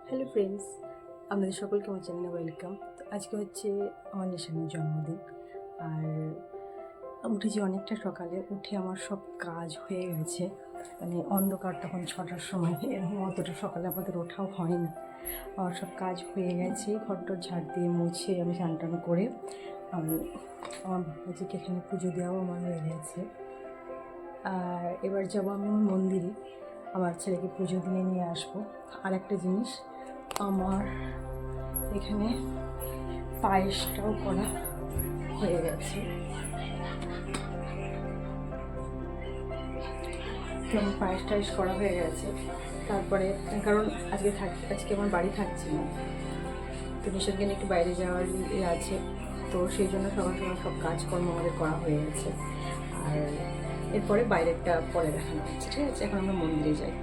Hello friends, আপনাদের সকলকে আমার চ্যানেলে ওয়েলকাম। তো আজকে হচ্ছে আমার নিশানের জন্মদিন। আর উঠেছি অনেকটা সকালে, উঠে আমার সব কাজ হয়ে গেছে। মানে অন্ধকার তখন 6টার সময়, এরকম অতটা সকালে আমাদের ওঠাও হয় না। আমার সব কাজ হয়ে গেছে, ঘরটর ঝাড় দিয়ে মুছে আমি স্নান টান করে আমার বাবাজিকে এখানে পুজো দেওয়াও আমার হয়ে গেছে। আর এবার যাবো আমি মন্দিরে, আমার ছেলেকে পুজো দিয়ে নিয়ে আসবো। আর একটা জিনিস, আমার এখানে পায়েসটাও করা হয়ে গেছে। তো আমার পায়েস টায়েস করা হয়ে গেছে। তারপরে কারণ আজকে আমার বাড়ি থাকছি না, তো নিশানকে নিয়ে একটু বাইরে যাওয়ার আছে, তো সেই জন্য সকাল সকাল সব কাজকর্ম আমাদের করা হয়ে গেছে। আর এরপরে বাইরেরটা পরে দেখানো হচ্ছে, ঠিক আছে? এখন আমরা মন্দিরে যাই।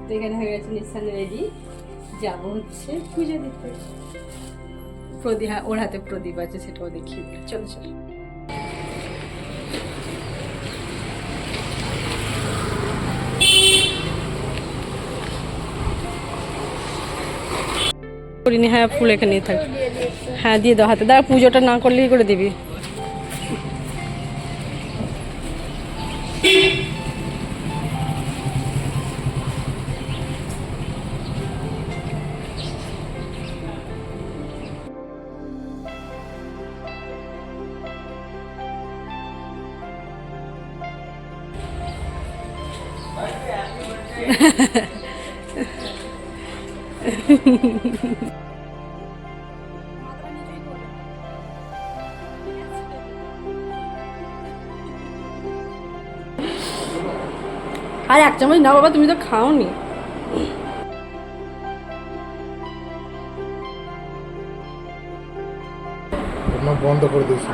তো এখানে হয়ে গেছে নিশান রেডি, যাবো হচ্ছে পুজো দিতে। প্রদীপ, হ্যাঁ ওর হাতে প্রদীপ আছে, সেটাও দেখিয়ে দিই। চলো চলো। করিনি, হ্যাঁ ফুল এখানে থাক। হ্যাঁ দিয়ে দাও হাতে, দাঁড়া পুজোটা না করলেই করে দিবি। আর এক চামচ না বাবা, তুমি তো খাওনি। বন্ধ করে দিয়েছি।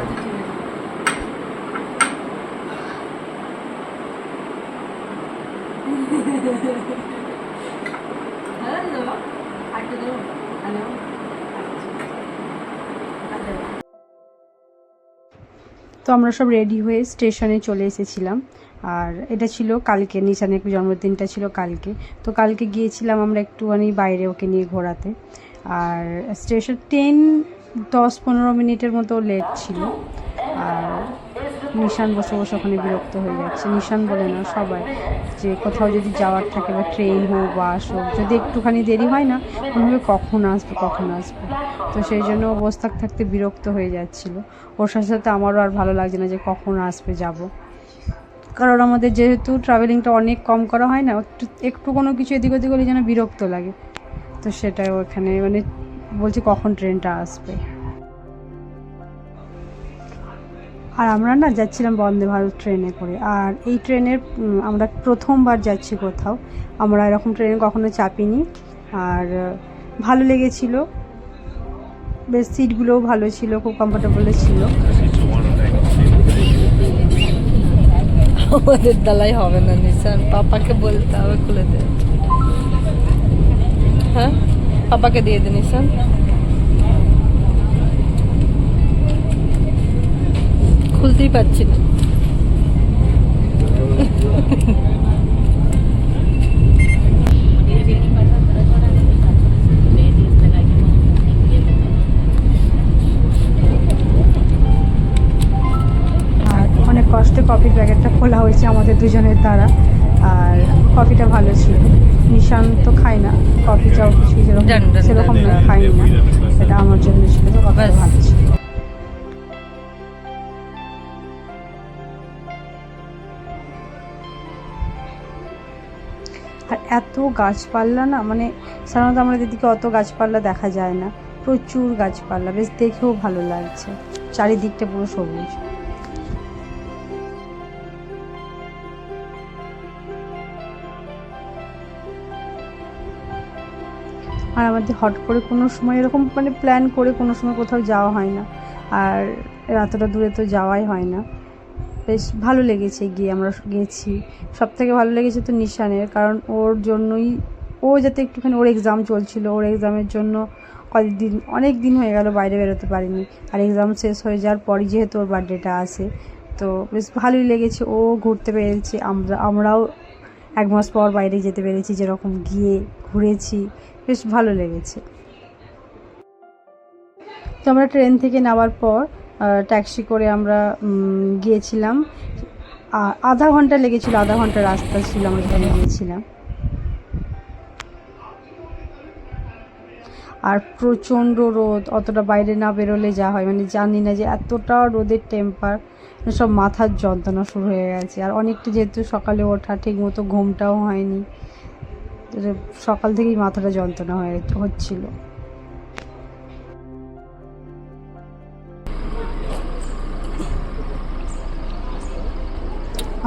তো আমরা সব রেডি হয়ে স্টেশনে চলে এসেছিলাম। আর এটা ছিল কালকে, নিশানের জন্মদিনটা ছিল কালকে। তো কালকে গিয়েছিলাম আমরা একটুখানি বাইরে ওকে নিয়ে ঘোরাতে। আর স্টেশন 10-15 মিনিটের মতো লেট ছিল। আর নিশান বসে বসে ওখানে বিরক্ত হয়ে যাচ্ছে, নিশান বলে না সবাই, যে কোথাও যদি যাওয়ার থাকে বা ট্রেন হোক বাস হোক, যদি একটুখানি দেরি হয় না মনে হবে কখন আসবে কখন আসবে। তো সেই জন্য বসে থাকতে বিরক্ত হয়ে যাচ্ছিল। ওর সাথে সাথে আমারও আর ভালো লাগছে না যে কখন আসবে যাব। কারণ আমাদের যেহেতু ট্রাভেলিংটা অনেক কম করা হয় না, একটু কোনো কিছু এদিক ওদিক হলে যেন বিরক্ত লাগে। তো সেটাই ওখানে মানে বলছি কখন ট্রেনটা আসবে। আর আমরা না যাচ্ছিলাম বন্দে ভারত ট্রেনে করে। আর এই ট্রেনের আমরা প্রথমবার যাচ্ছি কোথাও, আমরা এরকম ট্রেনে কখনো চাপিনি। আর ভালো লেগেছিল, বেশ সিটগুলোও ভালো ছিল, খুব কমফোর্টেবল ছিল। আমাদের দালাই হবে না নিশান, পাপাকে বলতে হবে খুলে দে। হ্যাঁ পাপাকে দিয়ে দে নিশান। খুলতেই পারছি না। আর অনেক কষ্টে কফির প্যাকেটটা খোলা হয়েছে আমাদের দুজনের দ্বারা। আর কফিটা ভালো ছিল। নিশান তো খায় না কফি, চাও কিছু সেরকম না, খাই না, সেটা আমার জন্য ছিল, তো কফিটা ভালো ছিল। আর এত গাছপালা না, মানে সাধারণত আমাদের দিকে অত গাছপালা দেখা যায় না, প্রচুর গাছপালা, বেশ দেখেও ভালো লাগছে, চারিদিকটা পুরো সবুজ। আর আমাদের হট করে কোনো সময় এরকম মানে প্ল্যান করে কোনো সময় কোথাও যাওয়া হয় না, আর এতটা দূরে তো যাওয়াই হয় না। বেশ ভালো লেগেছে গিয়ে, আমরা গেছি। সবথেকে ভালো লেগেছে তো নিশানের, কারণ ওর জন্যই, ও যাতে একটুখানি, ওর এক্সাম চলছিল, ওর এক্সামের জন্য অনেক দিন হয়ে গেল বাইরে বেরোতে পারিনি। আর এক্সাম শেষ হয়ে যাওয়ার পরই যেহেতু ওর বার্থডেটা আসে, তো বেশ ভালোই লেগেছে, ও ঘুরতে পেরেছে, আমরাও 1 মাস পর বাইরে যেতে পেরেছি, যেরকম গিয়ে ঘুরেছি, বেশ ভালো লেগেছে। তো আমরা ট্রেন থেকে নামার পর ট্যাক্সি করে আমরা গিয়েছিলাম, আধা ঘন্টা লেগেছিল, আধা ঘন্টা রাস্তা ছিল আমরা যেখানে গিয়েছিলাম। আর প্রচণ্ড রোদ, অতটা বাইরে না বেরোলে যা হয়, মানে জানি না যে এতটা রোদের টেম্পার, সব মাথার যন্ত্রণা শুরু হয়ে গেছে। আর অনেকটা যেহেতু সকালে ওঠা, ঠিক মতো ঘুমটাও হয়নি, সকাল থেকেই মাথাটা যন্ত্রণা হচ্ছিল।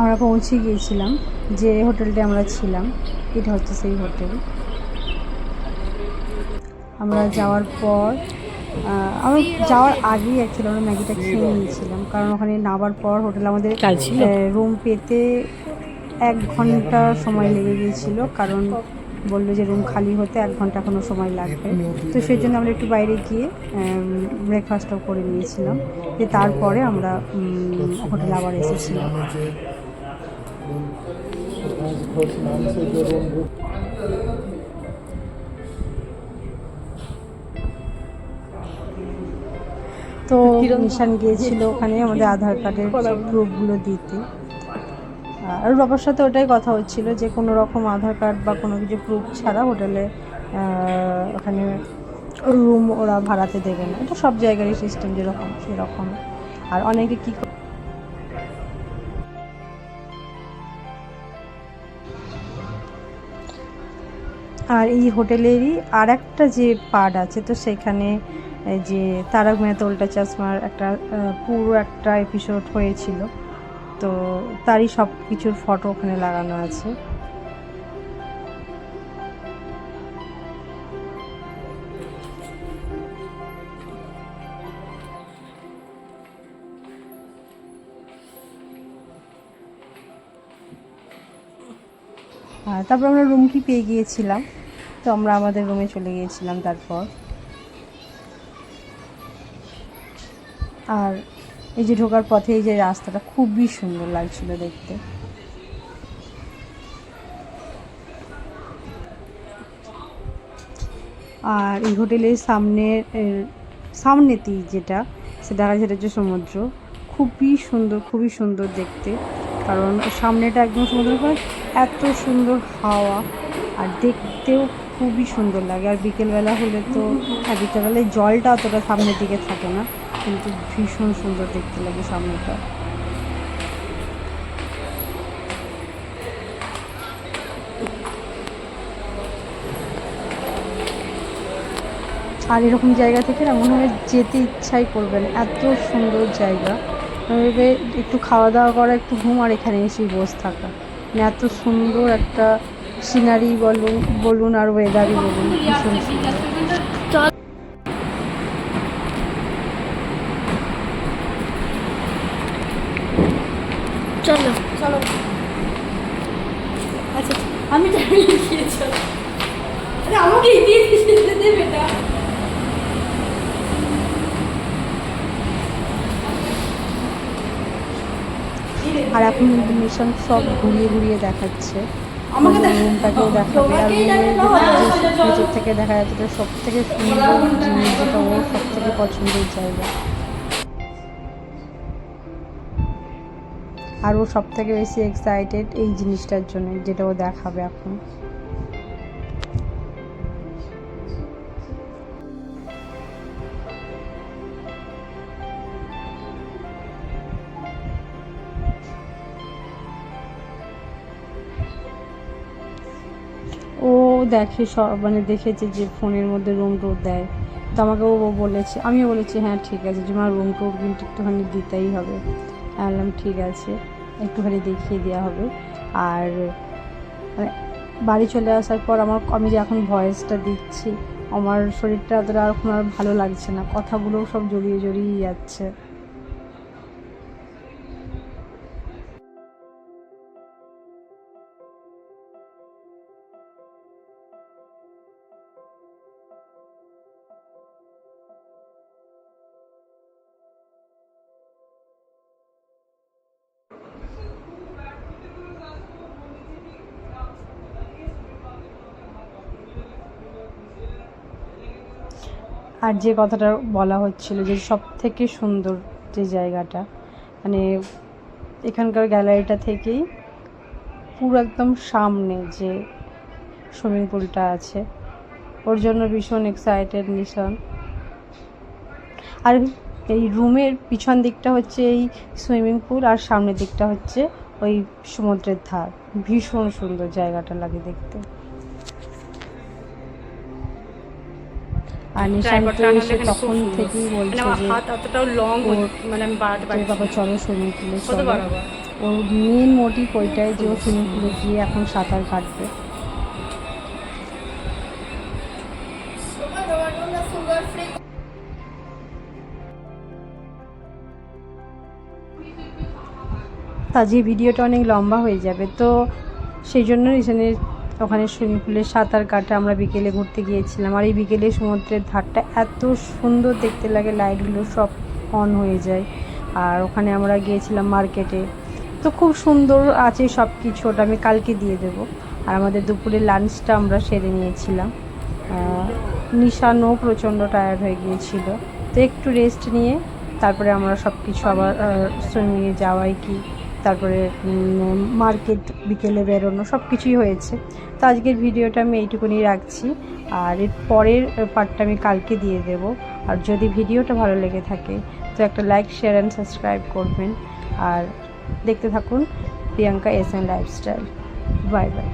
আমরা পৌঁছে গিয়েছিলাম যে হোটেলটা আমরা ছিলাম, এটা হচ্ছে সেই হোটেল। আমরা যাওয়ার পর আমরা যাওয়ার আগেই অ্যাকচুয়ালি আমরা ম্যাগিটা খেয়ে নিয়েছিলাম, কারণ ওখানে নামার পর হোটেল আমাদের রুম পেতে 1 ঘন্টা সময় লেগে গিয়েছিল, কারণ বললো যে রুম খালি হতে 1 ঘন্টা এখনও সময় লাগবে। তো সেই জন্য আমরা একটু বাইরে গিয়ে ব্রেকফাস্টটাও করে নিয়েছিলাম, যে তারপরে আমরা হোটেলে আবার এসেছিলাম। তো নিশান গিয়েছিল ওখানে আমাদের আধার কার্ডের সব প্রুফগুলো দিতে। আর বাবার সাথে ওটাই কথা হচ্ছিল যে কোনো রকম আধার কার্ড বা কোনো কিছু প্রুফ ছাড়া হোটেলে ওখানে রুম ওরা ভাড়াতে দেবে না। এটা সব জায়গারই সিস্টেম যেরকম সেরকম। আর অনেকে কী, আর এই হোটেলেরই আর একটা যে পার্ট আছে, তো সেখানে যে তারক মেহতা উল্টা চশমার একটা পুরো একটা এপিসোড হয়েছিল, তো তারই সব কিছুর ফটো ওখানে লাগানো আছে। তারপর আমরা রুম কি পেয়ে গিয়েছিলাম, তো আমরা আমাদের রুমে চলে গিয়েছিলাম তারপর। আর এই যে ঢোকার পথে এই যে রাস্তাটা খুবই সুন্দর লাগছিল দেখতে। আর এই হোটেলের সামনেতেই যেটা সেটা হচ্ছে সমুদ্র, খুবই সুন্দর দেখতে, কারণ সামনেটা একদম সমুদ্রের পরে এত সুন্দর হাওয়া, আর দেখতেও খুবই সুন্দর লাগে। আর বিকেলবেলা হলে তো, বিকেলবেলায় জলটা অতটা সামনের দিকে থাকে না, কিন্তু ভীষণ সুন্দর দেখতে লাগে সামনেটা। আর এরকম জায়গা থেকে না মনে হয় যেতে ইচ্ছাই করবে না, এত সুন্দর জায়গা। একটু খাওয়া দাওয়া করা, একটু ঘুম, আর এখানে এসেই বসে থাকা, মানে এত সুন্দর একটা সিনারি বলুন আর ওয়েদারই বলুন, ভীষণ সুন্দর। চলো চলো, আচ্ছা আমি আমাকে দেবে না। আর এখন কিন্তু মিশন সব ঘুরিয়ে দেখাচ্ছে, রুমটাকেও দেখাবে। আর ভেতর থেকে দেখা যাচ্ছে সব থেকে সুন্দর জিনিস, যেটা ওর সব থেকে পছন্দের জায়গা, আর ও সব থেকে বেশি এক্সাইটেড এই জিনিসটার জন্য, যেটা ও দেখাবে এখন। ও দেখে সব, মানে দেখেছে যে ফোনের মধ্যে রুম ট্যুর দেয়, তো আমাকে ও বলেছে, আমিও বলেছি হ্যাঁ ঠিক আছে, যে আমার রুম ট্যুর কিন্তু একটুখানি দিতেই হবে। বললাম ঠিক আছে, একটুখানি দেখিয়ে দেওয়া হবে। আর বাড়ি চলে আসার পর আমি যে এখন ভয়েসটা দিচ্ছি, আমার শরীরটা অতটা এখন আর ভালো লাগছে না, কথাগুলোও সব জড়িয়ে যাচ্ছে। আর যে কথাটা বলা হচ্ছিল যে সব থেকে সুন্দর যে জায়গাটা, মানে এখানকার গ্যালারিটা থেকেই পুরো একদম সামনে যে সুইমিং পুলটা আছে, ওর জন্য ভীষণ এক্সাইটেড নিশান। আর এই রুমের পিছন দিকটা হচ্ছে এই সুইমিং পুল, আর সামনের দিকটা হচ্ছে ওই সমুদ্রের ধার। ভীষণ সুন্দর জায়গাটা লাগে দেখতে। আর নিশান তো এসে তখন থেকেই বলছে যে অতটাও লং মানে আমি বাড়াতে পারি বাবা চলো সুইমিং পুলে চলো। ওর মেন মোটিভ ওইটাই যে ও সুইমিং পুলে গিয়ে এখন সাঁতার কাটবে। আজকে ভিডিওটা অনেক লম্বা হয়ে যাবে, তো সেই জন্য নিশানের ওখানে সুইমিং পুলে সাঁতার কাটা আমরা বিকেলে ঘুরতে গিয়েছিলাম। আর এই বিকেলে সমুদ্রের ধারটা এত সুন্দর দেখতে লাগে, লাইটগুলো সব অন হয়ে যায়। আর ওখানে আমরা গিয়েছিলাম মার্কেটে, তো খুব সুন্দর আছে সব কিছু, ওটা আমি কালকে দিয়ে দেব। আর আমাদের দুপুরে লাঞ্চটা আমরা সেরে নিয়েছিলাম। নিশানও প্রচণ্ড টায়ার্ড হয়ে গিয়েছিল, তো একটু রেস্ট নিয়ে তারপরে আমরা সব কিছু আবার সুইমিংয়ে যাওয়াই কি, তারপরে মার্কেট বিকেলে বেরোনো, সব কিছুই হয়েছে। তো আজকের ভিডিওটা আমি এইটুকুনি রাখছি, আর এর পরের পার্টটা আমি কালকে দিয়ে দেব। আর যদি ভিডিওটা ভালো লেগে থাকে তো একটা লাইক, শেয়ার অ্যান্ড সাবস্ক্রাইব করবেন। আর দেখতে থাকুন Priyanka S N lifestyle. Bye bye.